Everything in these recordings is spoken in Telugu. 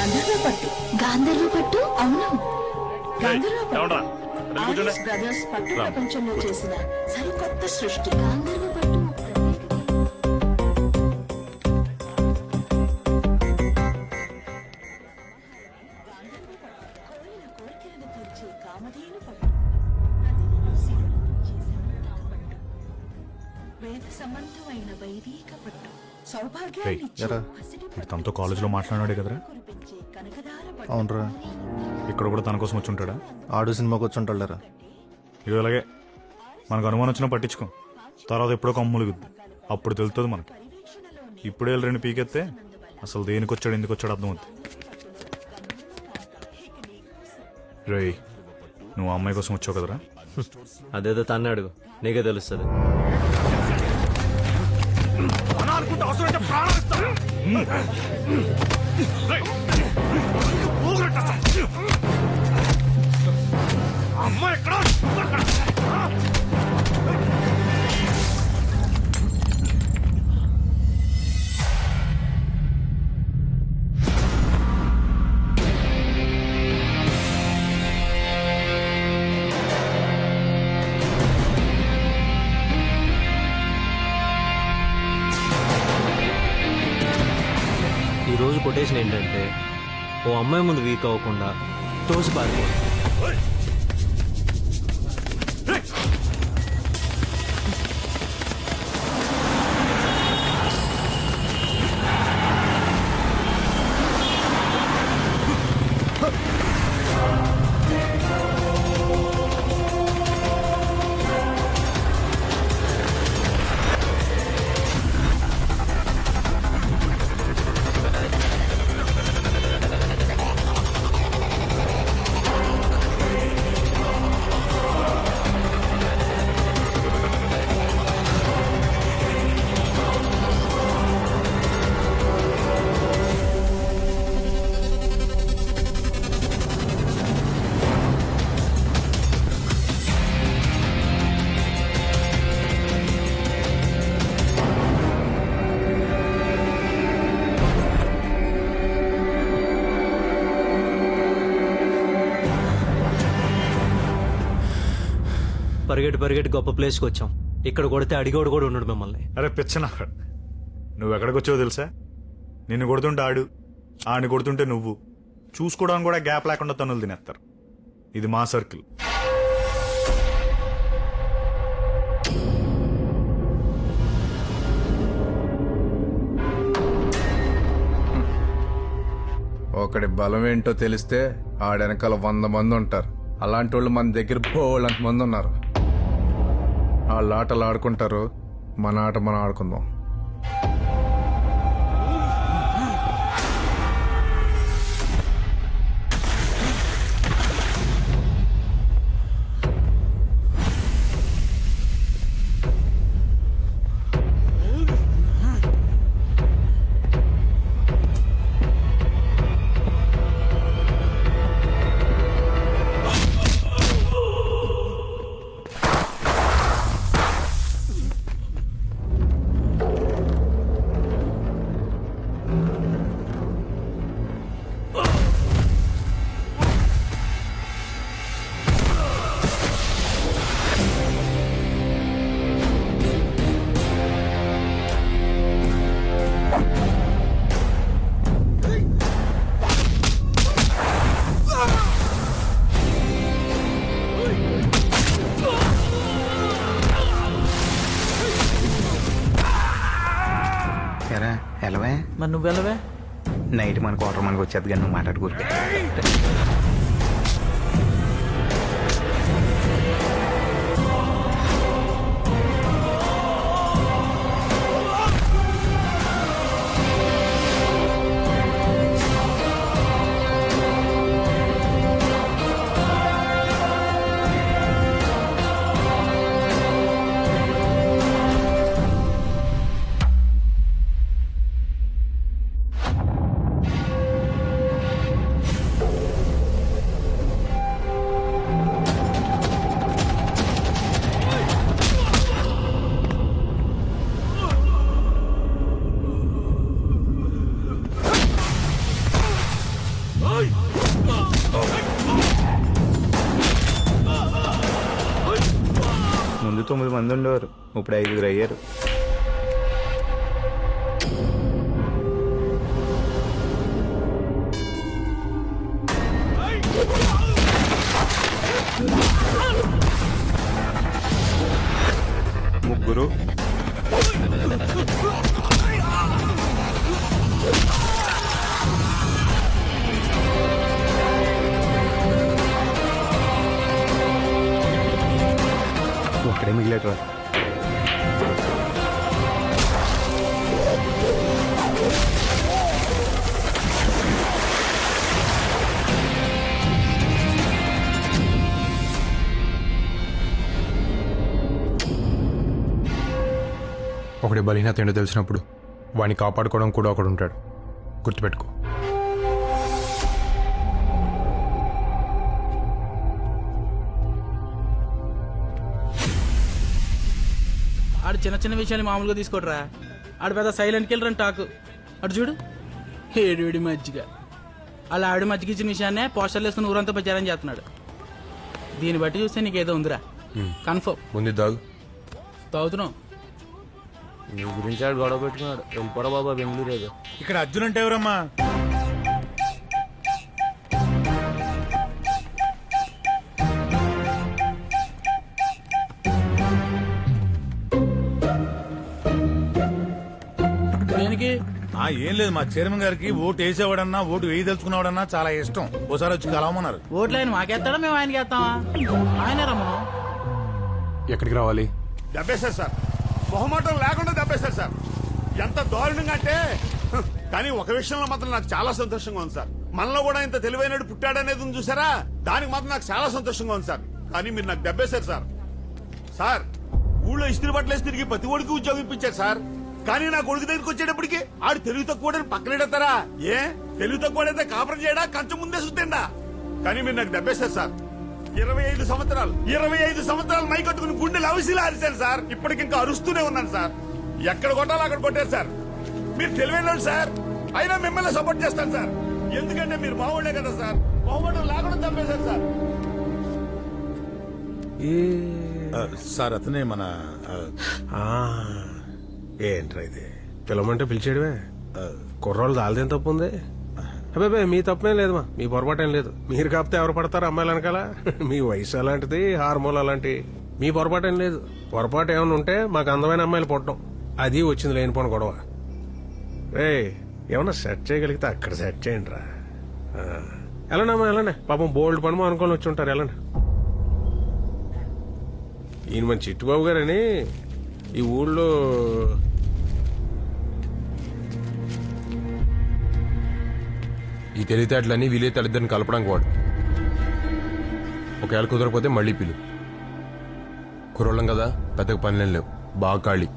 గాంధర్వ పట్టు. గాంధర్వ పట్టు. అవును, గాంధర్వ పట్టు కూర్చోండి. ఆర్ఎస్ బ్రదర్స్ పట్టు ప్రపంచంలో చేసిన సరికొత్త సృష్టి. గాంధర్వ పట్టు కోరికలను తీర్చే కామధేను పట్టు. నదిని శివుని చేసిన పట్టు. వేద సంబంధమైన వైదిక పట్టు. సౌభాగ్యాన్ని ఎరా తనతో కాలేజీలో మాట్లాడాడే కదరా? కురిపించే కనకదార పట్టు. అవునరా, ఇక్కడ కూడా తన కోసం వచ్చి ఉంటాడా? ఆడు సినిమాకి వచ్చి ఉంటాడరా. ఇది అలాగే మనకు అనుమానం వచ్చినా పట్టించుకో. తర్వాత ఎప్పుడో కమ్ములుగుద్ది, అప్పుడు తెలుస్తుంది మనకి. ఇప్పుడే వెళ్ళి 2 పీకెత్తే అసలు దేనికి వచ్చాడు ఎందుకు వచ్చాడు అర్థమవుతుంది. రేయ్, నువ్వు ఆ అమ్మాయి కోసం వచ్చావు కదరా? అదేదో తన్నే అడుగు, నీకే తెలుస్తుంది. ఈ రోజు కొటేషన్ ఏంటంటే, ఓ అమ్మాయి ముందు వీక్ అవ్వకుండా తోసి పారిపోవాలి. పరిగెట్టి గొప్ప ప్లేస్కి వచ్చాం. ఇక్కడ కొడితే అడిగోడు కూడా ఉండడు మిమ్మల్ని. అరే పిచ్చనా, నువ్వు ఎక్కడికి వచ్చావో తెలుసా? నిన్ను కొడుతుంటే ఆడు, ఆడిని కొడుతుంటే నువ్వు, చూసుకోవడానికి కూడా గ్యాప్ లేకుండా తనులు తినేస్తారు. ఇది మా సర్కిల్. ఒకడి బలం ఏంటో తెలిస్తే ఆడెనకాల 100 మంది ఉంటారు. అలాంటి వాళ్ళు మన దగ్గర బోళ్ళంత మంది ఉన్నారు. వాళ్ళ ఆటలు ఆడుకుంటారు, మన ఆట మనం ఆడుకుందాం. మరి నువ్వు వెళ్ళవే? నైట్ మన క్వార్టర్ మనకు వచ్చేది కానీ నువ్వు మాట్లాడుకోరు. ముందు 9 మంది ఉండేవారు, ఇప్పుడు 5 అయ్యారు. ముగ్గురు. ఒక్కడే మిగిలేటరా. ఒకటి బలహీనత ఏంటో తెలిసినప్పుడు వాడిని కాపాడుకోవడం కూడా ఒకడు ఉంటాడు, గుర్తుపెట్టుకో. ఆడు చిన్న చిన్న విషయాలు మామూలుగా తీసుకోడరా. ఆడు పెద్ద సైలెంట్ కిల్లర్ అని టాకు. అటు చూడు, ఏడు మజ్జిగ. అలా ఆవిడ మజ్జిగ ఇచ్చిన విషయాన్నే పోస్టర్లు వేసుకుని ఊరంతా ప్రచారం చేస్తున్నాడు. దీన్ని బట్టి చూస్తే నీకేదో ఉందిరా, కన్ఫర్మ్. ముందు దాగు. తాగుతున్నావు. నీ గురించి ఆడు గొడవ పెట్టుకున్నాడు. వెళ్ళిపోరా బాబా బెంగళూరు. ఇక్కడ అర్జున్ అంటే ఎవరమ్మా? దేనికి? ఏం లేదు, మా చైర్మన్ గారికి ఓటు వేసేవాడన్నా ఓటు వేయదలుచుకున్నావాడన్నా చాలా ఇష్టం. ఓసారి వచ్చి కలవమన్నారు. ఓట్లు ఆయన మాకేస్తాడా, మేము ఆయనకి వేస్తామా? ఆయనే రమ్మను. ఎక్కడికి రావాలి? దెబ్బేశారు సార్, మొహమాటం లేకుండా దెబ్బేశారు సార్. ఎంత దారుణంగా అంటే, కానీ ఒక విషయంలో మాత్రం నాకు చాలా సంతోషంగా ఉంది సార్. మనలో కూడా ఇంత తెలివైనడు పుట్టాడనేది ఉంది చూసారా, దానికి మాత్రం నాకు చాలా సంతోషంగా ఉంది సార్. కానీ మీరు నాకు దెబ్బేశారు సార్. సార్, ఊళ్ళో ఇస్త్రీ బట్టలు వేసి తిరిగి ప్రతి ఒడికి ఉద్యోగం ఇప్పించారు సార్. కానీ నా కొడుకు దగ్గరికి వచ్చేటప్పటికి ఆడు తెలుగు తక్కువ పక్కనెడతారా? ఏ తెలుగు తక్కువడైతే కాపురం చేయడా, కంచం ముందే సుత్తండా? కానీ మీరు నాకు దెబ్బేశారు సార్. 25 సంవత్సరాలు మై కట్టుకుని గుండెలు అవిసిలా అరిశారు సార్. ఇప్పటికింకా అరుస్తూనే ఉన్నాను సార్. ఎక్కడ కొట్టాలో అక్కడ కొట్టారు సార్. మీరు తెలివైన సార్, అయినా మిమ్మల్ని సపోర్ట్ చేస్తాను సార్. ఎందుకంటే మీరు మావాళ్లే కదా సార్. మొహమాటం లేకుండా దెబ్బేశారు సార్. సార్ అతనే మన ఏంట్రా ఇది? పిలవమంటే పిలిచేయడమే. కుర్రోళ్ళు దాల్దేం తప్పు ఉంది? అబ్బాయి మీ తప్పేం లేదు, మీ పొరపాటేం లేదు. మీరు కాకపోతే ఎవరు పడతారు అమ్మాయిలు వెనకాల? మీ వయసు అలాంటిది, హార్మోన్ అలాంటి. మీ పొరపాటేం లేదు. పొరపాటు ఏమైనా ఉంటే మాకు అందమైన అమ్మాయిలు పుట్టడం, అది వచ్చింది లేనిపోని గొడవ. రే, ఏమన్నా సెట్ చేయగలిగితే అక్కడ సెట్ చేయండి రా. వెళ్ళండమ్మా వెళ్ళండి, పాపం బోల్డ్ పని అనుకోని వచ్చి ఉంటారు. వెళ్ళండి. ఈయన మన చిట్టుబాబు గారని ఈ ఊళ్ళో ఈ తెలివితేటలన్నీ వీలైతేద్దరిని కలపడానికి వాడు. ఒకవేళ కుదరకపోతే మళ్ళీ పిలు. కుర్రోళ్ళం కదా, పెద్దగా పనులేం లేవు, బాగా ఖాళీ.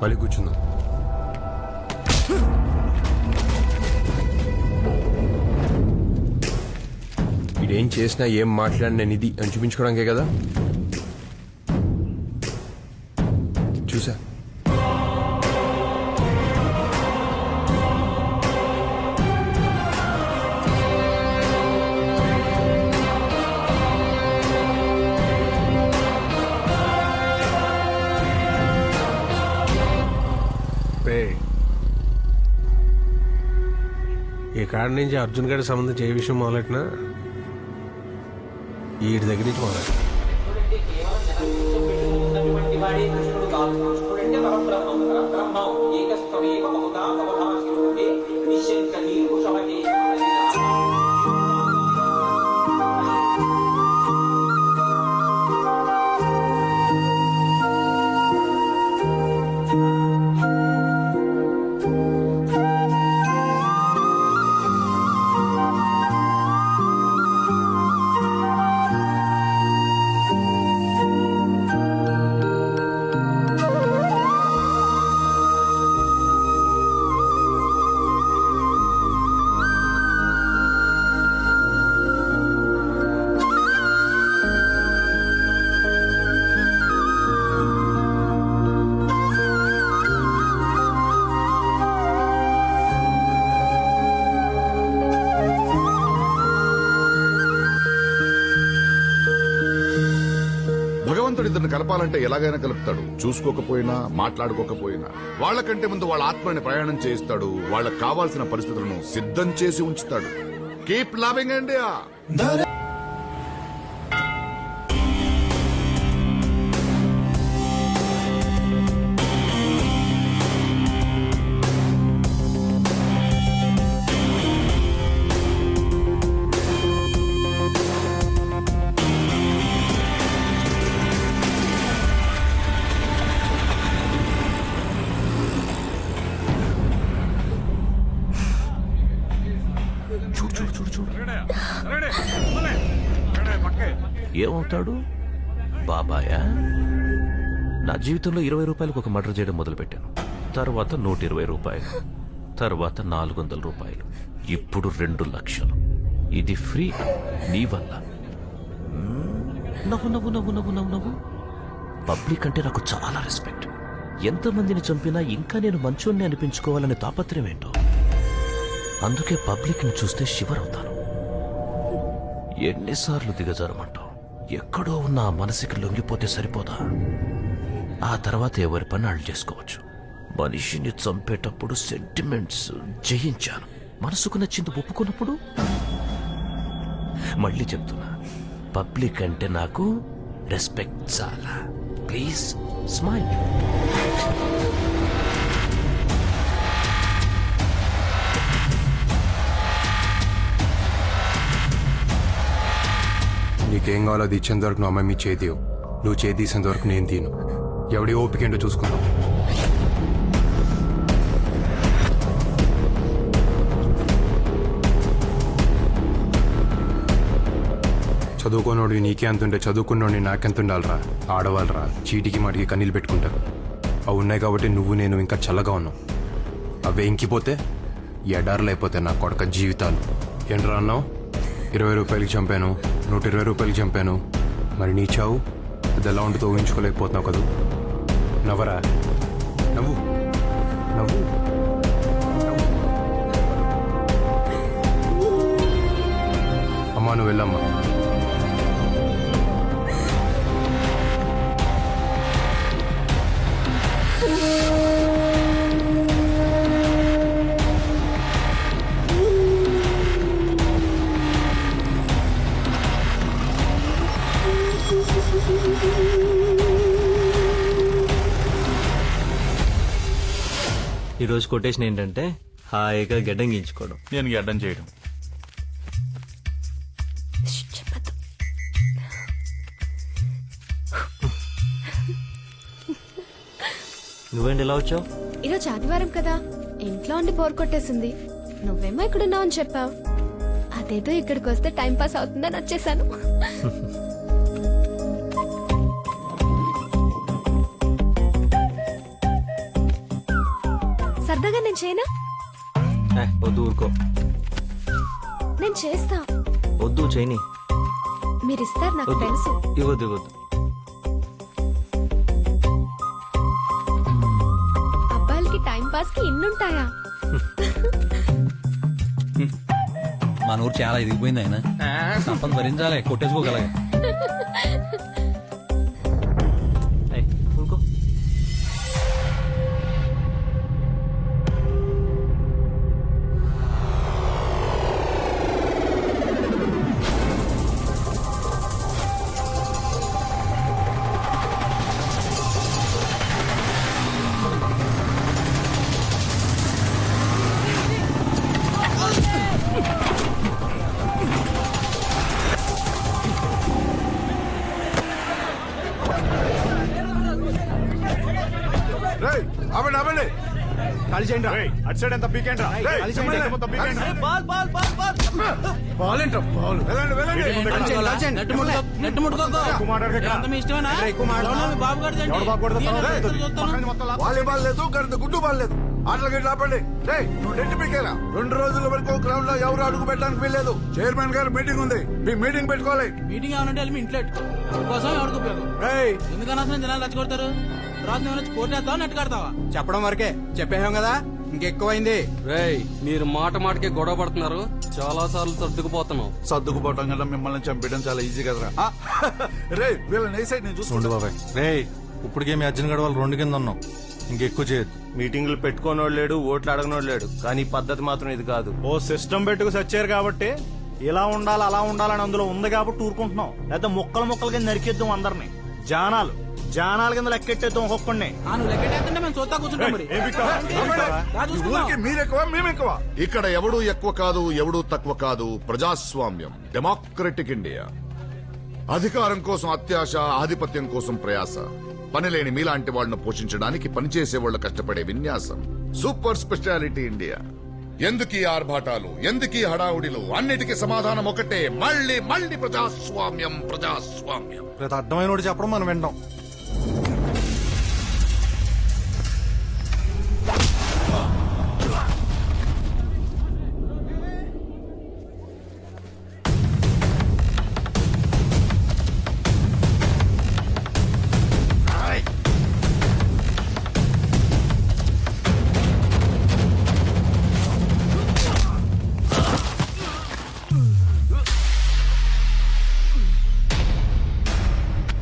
మళ్ళీ కూర్చుందాం. ఇదేం చేసినా ఏం మాట్లాడినా నేను ఇది అని చూపించుకోవడానికే కదా. చూసా, ఈ కాడి నుంచి అర్జున్ గారికి సంబంధించి ఏ విషయం మొదలెట్టినా వీటి దగ్గర నుంచి మొదలెట్టిన. వాళ్ళిద్దరిని కలపాలంటే ఎలాగైనా కలుపుతాడు. చూసుకోకపోయినా మాట్లాడుకోకపోయినా వాళ్ళకంటే ముందు వాళ్ళ ఆత్మని ప్రయాణం చేయిస్తాడు. వాళ్ళకి కావాల్సిన పరిస్థితులను సిద్ధం చేసి ఉంచుతాడు. Keep loving India. ఏమవుతాడు? బాబాయా? నా జీవితంలో 20 రూపాయలకు ఒక మర్డర్ చేయడం మొదలుపెట్టాను. తర్వాత 120 రూపాయలు, తర్వాత 400 రూపాయలు, ఇప్పుడు 2 లక్షలు. ఇది ఫ్రీ నీ వల్ల. నవ్వు నవ్వు నవ్వు నవ్వు నవ్వు నవ్వు. పబ్లిక్ అంటే నాకు చాలా రెస్పెక్ట్. ఎంతమందిని చంపినా ఇంకా నేను మంచోన్ని అనిపించుకోవాలనే తాపత్రయం ఏంటో. అందుకే పబ్లిక్ ని చూస్తే షివర్ అవుతాను. ఎన్నిసార్లు దిగజారమంటావు? ఎక్కడో ఉన్న ఆ మనసుకి లొంగిపోతే సరిపోదా? ఆ తర్వాత ఎవరి పని వాళ్ళు చేసుకోవచ్చు. మనిషిని చంపేటప్పుడు సెంటిమెంట్స్ జయించాను. మనసుకు నచ్చింది ఒప్పుకున్నప్పుడు మళ్ళీ చెప్తున్నా, పబ్లిక్ అంటే నాకు రెస్పెక్ట్ చాలా. Please smile. నీకేం కావాలో అది ఇచ్చేంత వరకు నువ్వు అమ్మాయి మీ చేతివు. నువ్వు చేతి తీసేంత వరకు నేను తీను. ఎవడి ఓపిక ఏంటో చూసుకుందాం. చదువుకోనోడు నీకే అంతుంటే చదువుకున్నోడిని నాకెంత ఉండాలరా? ఆడవాళ్ళరా చీటికి మాటికి కన్నీళ్ళు పెట్టుకుంటారు. అవి ఉన్నాయి కాబట్టి నువ్వు నేను ఇంకా చల్లగా ఉన్నావు. అవే ఇంకిపోతే ఎడారులు అయిపోతాయి నా కొడక జీవితాలు. ఏంట్రా అన్నావు? 20 రూపాయలకి చంపాను, 120 రూపాయలకి చంపాను. మరి నీ చావు అది ఎలా ఉంటుందో ఊహించుకోలేకపోతున్నావు కదా. నవ్వరా, నవ్వు నవ్వు. అమ్మా నువ్వు వెళ్ళమ్మా. ఈరోజు కొటేషన్ ఏంటంటే హాయిగా గడ్డం గీయించుకోవడం. నేను గడ్డం చేయడం. చెప్పద్దు. నువ్వేంటి ఇలా వచ్చావు? ఈరోజు ఆదివారం కదా, ఇంట్లో ఉండి బోర్ కొట్టేసింది. నువ్వేమో ఇక్కడున్నావు అని చెప్పావు. అదేదో ఇక్కడికి వస్తే టైం పాస్ అవుతుందని వచ్చేసాను. సరదాగా నేను చేయనా? వద్దు, ఊరుకో. నేను చేస్తా. వద్దు, చేయని. మీరు ఇస్తారు నాకు వద్దు. తెలుసు. ఇవ్వద్దు ఇవ్వద్దు. అబ్బాయిలకి టైం పాస్ కి ఇన్నుంటాయా? మన ఊరు చాలా ఎదిగిపోయింది. ఆయన సంపద భరించాలి, కొట్టేసుకోగలగా. ఊరుకో. ఖాళీ చేయండి. అటు సైడ్ ఎంత పీకేంట్రా? వాలీబాల్ లేదు, గుడ్డు బాల్ లేదు. ఆటలు గట్టి ఆపండి. నువ్వు నెట్టి పీకేరా. 2 రోజుల వరకు గ్రౌండ్ లో ఎవరు అడుగు పెట్టడానికి వీల్లేదు. చైర్మన్ గారు మీటింగ్ ఉంది, మీ మీటింగ్ పెట్టుకోవాలి. మీటింగ్ ఏమనంటే మీ ఇంట్లో కోసం ఎవరికి ఉపయోగం? ఎందుకన్నా జనాలు రచ్చగొడతారు? తర్వాత నువ్వు కోర్టు వేస్తావా, నెట్ కడతావా? చెప్పడం వరకే చెప్పేసాం కదా. ఇంకెక్కువైంది. రేయ్ మీరు మాట మాటకి గొడవ పడుతున్నారు, చాలా సార్లు సర్దుకుపోతున్నాం. సర్దుకుపోవటం కన్నా మిమ్మల్ని చంపేయడం చాలా ఈజీ కదరా. రే వీళ్ళని ఏ సైడ్ నేను చూసుకోండి బాబాయ్. రే ఇప్పటికే మీ అర్జున్ గడవాలి 2 కింద ఉన్నాం, ఇంకెక్కువ చేయొద్దు. మీటింగ్లు పెట్టుకోనోడు లేడు, ఓట్లు అడగనోడు లేడు, కానీ పద్ధతి మాత్రం ఇది కాదు. ఓ సిస్టమ్ పెట్టుకు సచ్చారు కాబట్టి ఇలా ఉండాలి అలా ఉండాలని అందులో ఉంది కాబట్టి ఊరుకుంటున్నాం. లేదా ముక్కలు కింద నరికేద్దాం అందరినీ. జానాల కింద లెక్కెట్టేద్దాం ఒక్కొక్కడిని. నువ్వు లెక్కెట్టేస్తుంటే మేము చూస్తా కూర్చుంటాం మరి. ఊరికి మీరెక్కువ మేమెక్కువ. ఇక్కడ ఎవడు ఎక్కువ కాదు, ఎవడు తక్కువ కాదు. ప్రజాస్వామ్యం, డెమోక్రటిక్ ఇండియా. అధికారం కోసం అత్యాశ, ఆధిపత్యం కోసం ప్రయాస. పనిలేని మీలాంటి వాళ్ళను పోషించడానికి పనిచేసే వాళ్ళు కష్టపడే విన్యాసం. Super speciality India. ఎందుకీ ఆర్భాటాలు, ఎందుకీ హడావుడిలు? అన్నిటికీ సమాధానం ఒకటే, మళ్ళీ మళ్ళీ ప్రజాస్వామ్యం, ప్రజాస్వామ్యం. ప్రతి అర్థమైన చెప్పడం మనం వింటాం.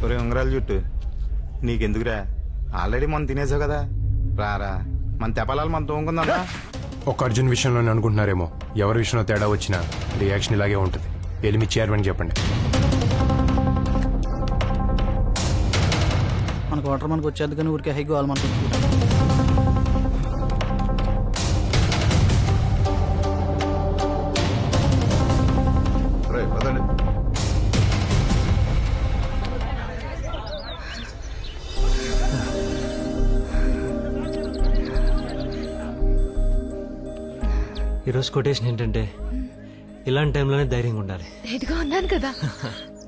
ఒరే ఉంగరాలు చుట్టూ నీకెందుకురా, ఆల్రెడీ మనం తినేసావు కదా, రారా మన తెపాలాలు మనం తోముకుందా. ఒక అర్జున్ విషయంలోనే అనుకుంటున్నారేమో, ఎవరి విషయంలో తేడా వచ్చినా రియాక్షన్ ఇలాగే ఉంటుంది. వెళ్ళి మీ చైర్మన్ చెప్పండి. మనకు వాటర్ మనకు వచ్చేది కానీ ఊరికే హైకి వాళ్ళు మనకు. రే పదండి. ఈరోజు కొటేషన్ ఏంటంటే, ఇలాంటి టైంలోనే ధైర్యంగా ఉండాలి. రెడీగా ఉన్నాను కదా.